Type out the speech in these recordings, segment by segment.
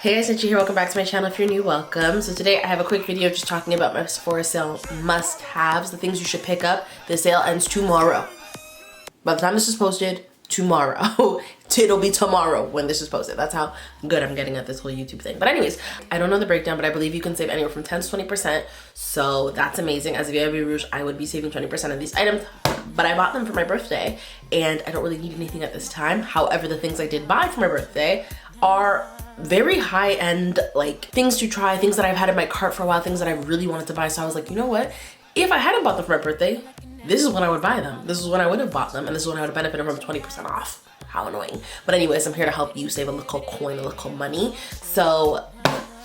Hey guys, Natt Gee here. Welcome back to my channel. If you're new, welcome. So today I have a quick video just talking about my Sephora sale must-haves, the things you should pick up. The sale ends tomorrow. By the time this is posted, tomorrow. It'll be tomorrow when this is posted. That's how good I'm getting at this whole YouTube thing. But anyways, I don't know the breakdown, but I believe you can save anywhere from 10 to 20%. So that's amazing. As a VIP Rouge, I would be saving 20% of these items. But I bought them for my birthday and I don't really need anything at this time. However, the things I did buy for my birthday are very high-end, like things to try, things that I've had in my cart for a while, things that I really wanted to buy. So I was like, you know what? If I hadn't bought them for my birthday, this is when I would buy them. This is when I would have bought them, and this is when I would have benefited from 20% off. How annoying. But anyways, I'm here to help you save a little coin, a little money. So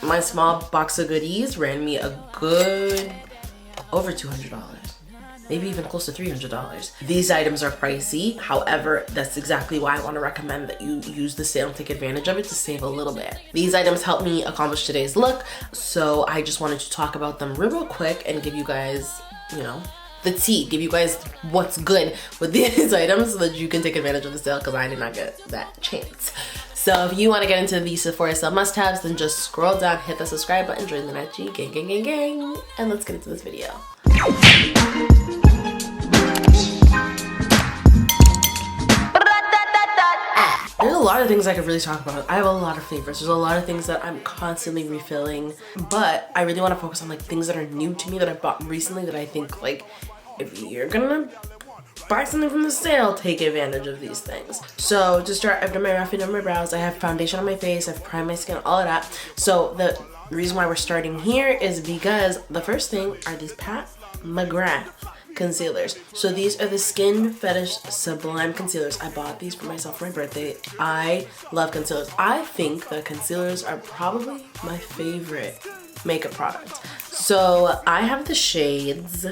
my small box of goodies ran me a good over $200. Maybe even close to $300. These items are pricey. However, that's exactly why I want to recommend that you use the sale and take advantage of it to save a little bit. These items helped me accomplish today's look, so I just wanted to talk about them real quick and give you guys, you know, the tea, give you guys what's good with these items so that you can take advantage of the sale, because I did not get that chance. So if you want to get into the Sephora sale must-haves, then just scroll down, hit the subscribe button, join the Natt Gee gang, gang, gang, gang, and let's get into this video. There's a lot of things I could really talk about. I have a lot of favorites. There's a lot of things that I'm constantly refilling, but I really want to focus on like things that are new to me that I've bought recently that I think, like, if you're gonna buy something from the sale, take advantage of these things. So to start, I've done my roughing on my brows, I have foundation on my face, I've primed my skin, all of that. So the reason why we're starting here is because the first thing are these McGrath concealers. So these are the Skin Fetish Sublime concealers. I bought these for myself for my birthday. I love concealers. I think that concealers are probably my favorite makeup product. So I have the shades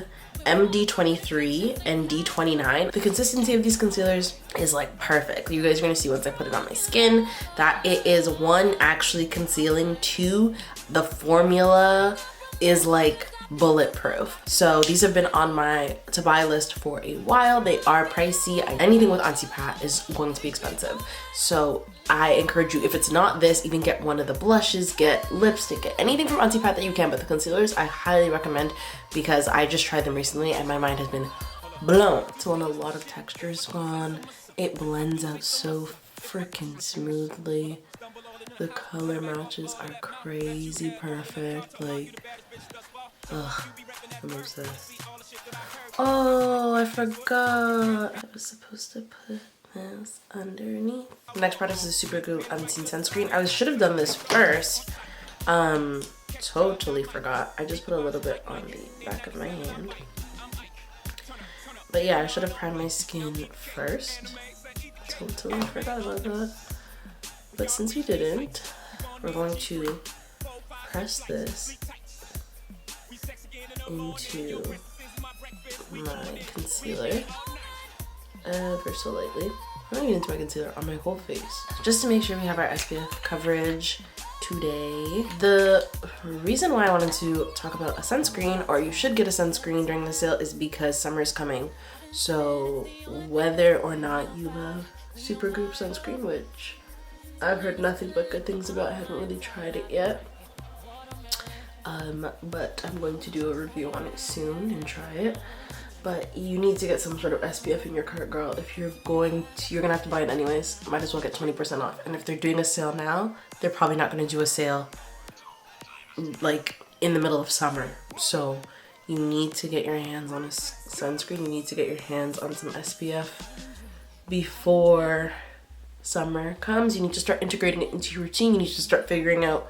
MD23 and D29. The consistency of these concealers is like perfect. You guys are gonna see once I put it on my skin that it is, one, actually concealing, two, the formula is like bulletproof. So these have been on my to buy list for a while. They are pricey. Anything with anti-pat is going to be expensive. So I encourage you, if it's not this, even get one of the blushes, get lipstick, get anything from anti-pat that you can, but the concealers I highly recommend because I just tried them recently and my mind has been blown. So when a lot of texture is gone, it blends out so freaking smoothly. The color matches are crazy perfect. Like, ugh, I'm obsessed. Oh, I forgot. I was supposed to put this underneath. The next product is the SUPERGOOP Unseen Sunscreen. I should have done this first. Totally forgot. I just put a little bit on the back of my hand. But yeah, I should have primed my skin first. Totally forgot about that. But since we didn't, we're going to press this into my concealer ever so lightly. I'm not even into my concealer, on my whole face, just to make sure we have our SPF coverage today. The reason why I wanted to talk about a sunscreen, or you should get a sunscreen during the sale, is because summer is coming. So whether or not you love SUPERGOOP sunscreen, which I've heard nothing but good things about, I haven't really tried it yet. But I'm going to do a review on it soon and try it. But you need to get some sort of SPF in your cart, girl. If you're gonna have to buy it anyways, might as well get 20% off. And if they're doing a sale now, they're probably not gonna do a sale like in the middle of summer. So you need to get your hands on a sunscreen. You need to get your hands on some SPF before summer comes. You need to start integrating it into your routine. You need to start figuring out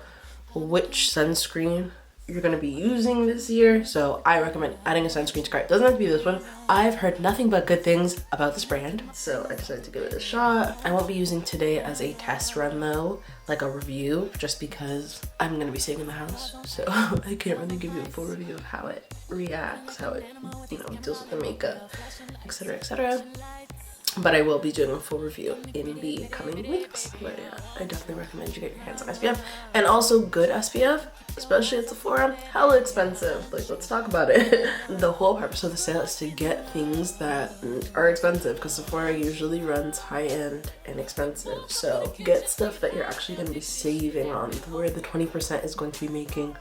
which sunscreen you're going to be using this year. So I recommend adding a sunscreen to cart. Doesn't have to be this one. I've heard nothing but good things about this brand, so I decided to give it a shot. I won't be using today as a test run though, like a review, just because I'm going to be staying in the house, so I can't really give you a full review of how it reacts, how it, you know, deals with the makeup, etc, etc. But I will be doing a full review in the coming weeks. But yeah, I definitely recommend you get your hands on SPF. And also good SPF especially at Sephora, hella expensive. Like, let's talk about it. The whole purpose of the sale is to get things that are expensive, because Sephora usually runs high-end and expensive. So get stuff that you're actually going to be saving on, where the 20% is going to be making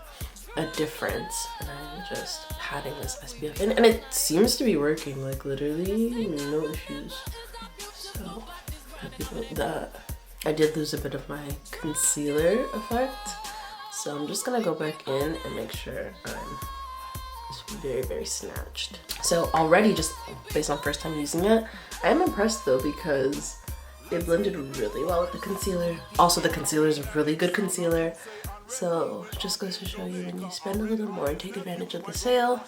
a difference. And I'm just patting this SPF in, and it seems to be working. Like, literally no issues. So happy about that. I did lose a bit of my concealer effect, so I'm just gonna go back in and make sure I'm very, very snatched. So already, just based on first time using it, I am impressed though, because it blended really well with the concealer. Also, the concealer is a really good concealer. So just goes to show you, when you spend a little more and take advantage of the sale,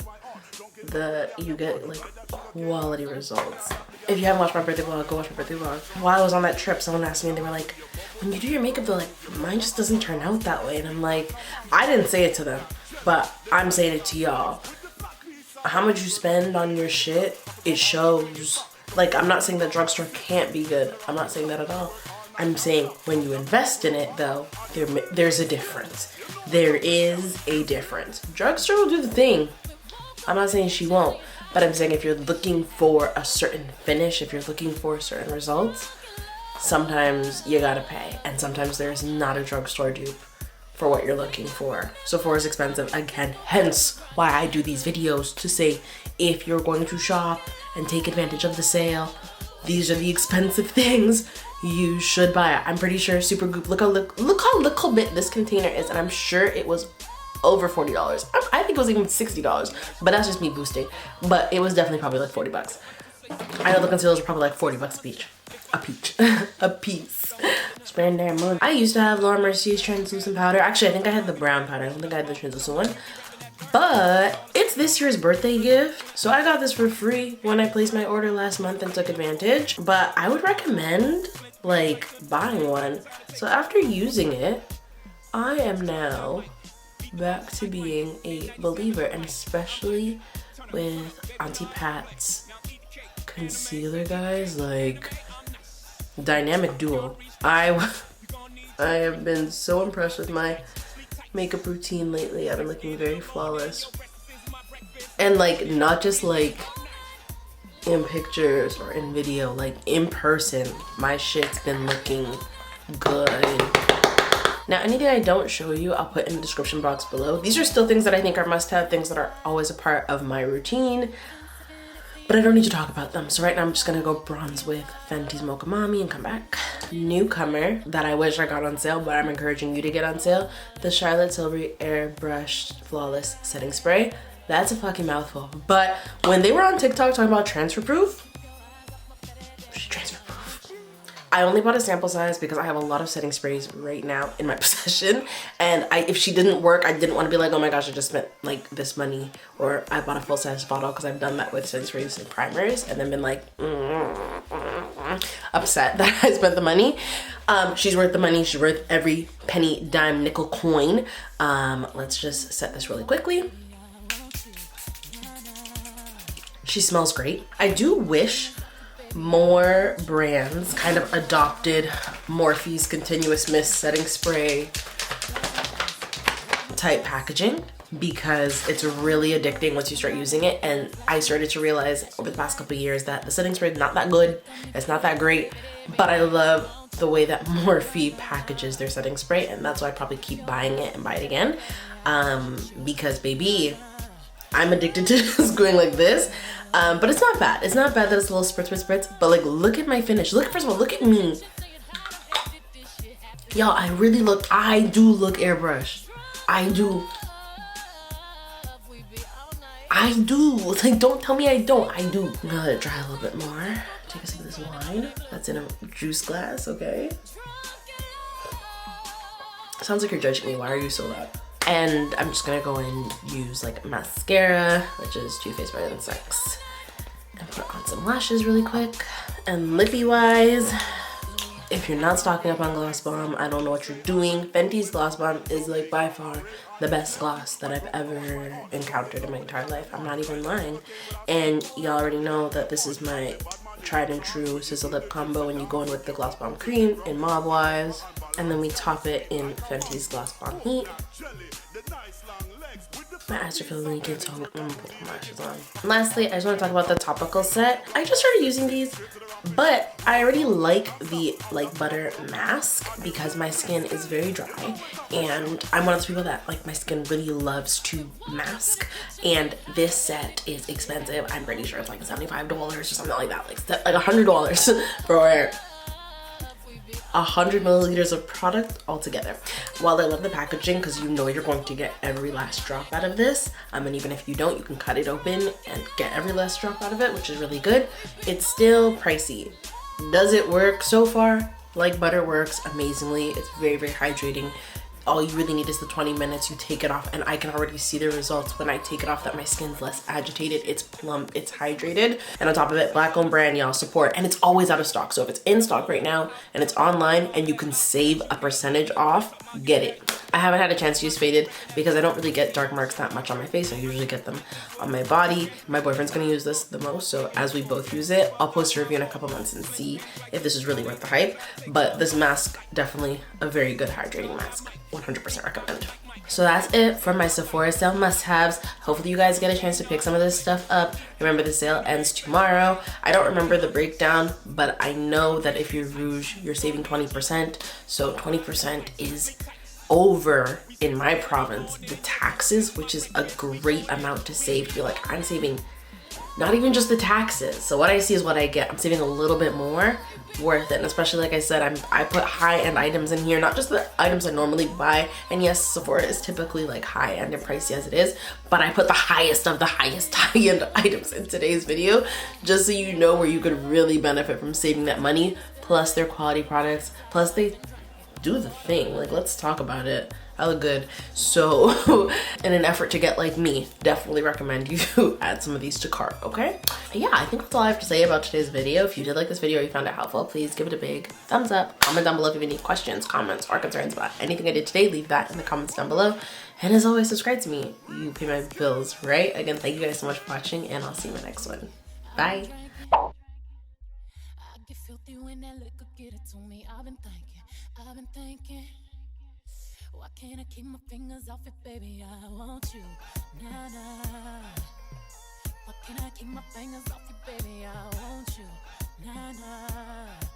that you get like quality results. If you haven't watched my birthday vlog, go watch my birthday vlog. While I was on that trip, someone asked me, and they were like, when you do your makeup, they're like, mine just doesn't turn out that way. And I'm like, I didn't say it to them, but I'm saying it to y'all. How much you spend on your shit, it shows. Like, I'm not saying that drugstore can't be good. I'm not saying that at all. I'm saying when you invest in it though, there's a difference. There is a difference. Drugstore will do the thing. I'm not saying she won't, but I'm saying if you're looking for a certain finish, if you're looking for certain results, sometimes you gotta pay. And sometimes there's not a drugstore dupe for what you're looking for. Sephora is expensive, again, hence why I do these videos, to say if you're going to shop and take advantage of the sale, these are the expensive things you should buy it. I'm pretty sure SUPERGOOP, look how little bit this container is, and I'm sure it was over $40. I think it was even $60, but that's just me boosting. But it was definitely probably like 40 bucks. I know the concealers are probably like 40 bucks a piece. Spend their money. I used to have Laura Mercier's translucent powder. Actually, I think I had the brown powder. I don't think I had the translucent one. But it's this year's birthday gift, so I got this for free when I placed my order last month and took advantage. But I would recommend like buying one. So after using it, I am now back to being a believer, and especially with Auntie Pat's concealer, guys, like dynamic duo. I have been so impressed with my makeup routine lately. I've been looking very flawless, and like not just like in pictures or in video, like in person, my shit's been looking good. Now, anything I don't show you, I'll put in the description box below. These are still things that I think are must-have, things that are always a part of my routine, but I don't need to talk about them. So right now I'm just gonna go bronze with Fenty's Mocha Mami and come back. Newcomer that I wish I got on sale, but I'm encouraging you to get on sale, the Charlotte Tilbury Airbrush Flawless Setting Spray. That's a fucking mouthful. But when they were on TikTok talking about transfer proof, she's transfer proof. I only bought a sample size because I have a lot of setting sprays right now in my possession, and if she didn't work, I didn't want to be like, oh my gosh, I just spent like this money, or I bought a full size bottle, because I've done that with setting sprays and primers and then been like upset that I spent the money. She's worth the money. She's worth every penny, dime, nickel, coin. Let's just set this really quickly. She smells great. I do wish more brands kind of adopted Morphe's Continuous Mist Setting Spray type packaging, because it's really addicting once you start using it. And I started to realize over the past couple of years that the setting spray is not that good. It's not that great, but I love the way that Morphe packages their setting spray, and that's why I probably keep buying it and buy it again. Because baby, I'm addicted to just going like this. But it's not bad. It's not bad that it's a little spritz. But like, look at my finish. First of all, look at me. Y'all, I do look airbrushed. I do. Like, don't tell me I don't. I do. I'm gonna let it dry a little bit more. Take a sip of this wine. That's in a juice glass, okay? Sounds like you're judging me. Why are you so loud? And I'm just gonna go and use like mascara, which is Too Faced Better Than Sex, and put on some lashes really quick. And lippy wise, if you're not stocking up on Gloss Bomb, I don't know what you're doing. Fenty's Gloss Bomb is like by far the best gloss that I've ever encountered in my entire life. I'm not even lying. And y'all already know that this is my tried and true Sizzle Lip combo, when you go in with the Gloss Bomb cream in Mauve wise, and then we top it in Fenty's Gloss Bomb Heat. My eyes are feeling leaky, so I'm gonna put my lashes on. Lastly, I just want to talk about the topical set. I just started using these, but I already like the butter mask because my skin is very dry, and I'm one of those people that like my skin really loves to mask. And this set is expensive. I'm pretty sure it's like $75 or something like that, like $100 for 100 milliliters of product altogether. While I love the packaging because you know you're going to get every last drop out of this, and even if you don't, you can cut it open and get every last drop out of it, which is really good. It's still pricey. Does it work so far? Like butter works amazingly. It's very, very hydrating. All you really need is the 20 minutes. You take it off, and I can already see the results when I take it off that my skin's less agitated, it's plump, it's hydrated. And on top of it, black owned brand, y'all, support. And it's always out of stock. So if it's in stock right now and it's online and you can save a percentage off, get it. I haven't had a chance to use Faded because I don't really get dark marks that much on my face. I usually get them on my body. My boyfriend's gonna use this the most, so as we both use it, I'll post a review in a couple months and see if this is really worth the hype. But this mask, definitely a very good hydrating mask. 100% recommend. So that's it for my Sephora sale must-haves. Hopefully you guys get a chance to pick some of this stuff up. Remember, the sale ends tomorrow. I don't remember the breakdown, but I know that if you're Rouge, you're saving 20%. So 20% is over in my province the taxes, which is a great amount to save. To be like, I'm saving not even just the taxes. So what I see is what I get. I'm saving a little bit more, worth it. And especially, like I said, I put high-end items in here, not just the items I normally buy. And yes, Sephora is typically like high-end and pricey as it is, but I put the highest of the highest high-end items in today's video, just so you know where you could really benefit from saving that money. Plus their quality products, plus they do the thing. Like, let's talk about it. I look good. So in an effort to get like me, definitely recommend you add some of these to cart, okay? But yeah, I think that's all I have to say about today's video. If you did like this video or you found it helpful, please give it a big thumbs up. Comment down below if you have any questions, comments, or concerns about anything I did today. Leave that in the comments down below. And as always, subscribe to me. You pay my bills, right? Again, thank you guys so much for watching, and I'll see you in the next one. Bye. Why can't I keep my fingers off it, baby? I want you, nah, nah. Why can't I keep my fingers off it, baby? I want you, nah, nah.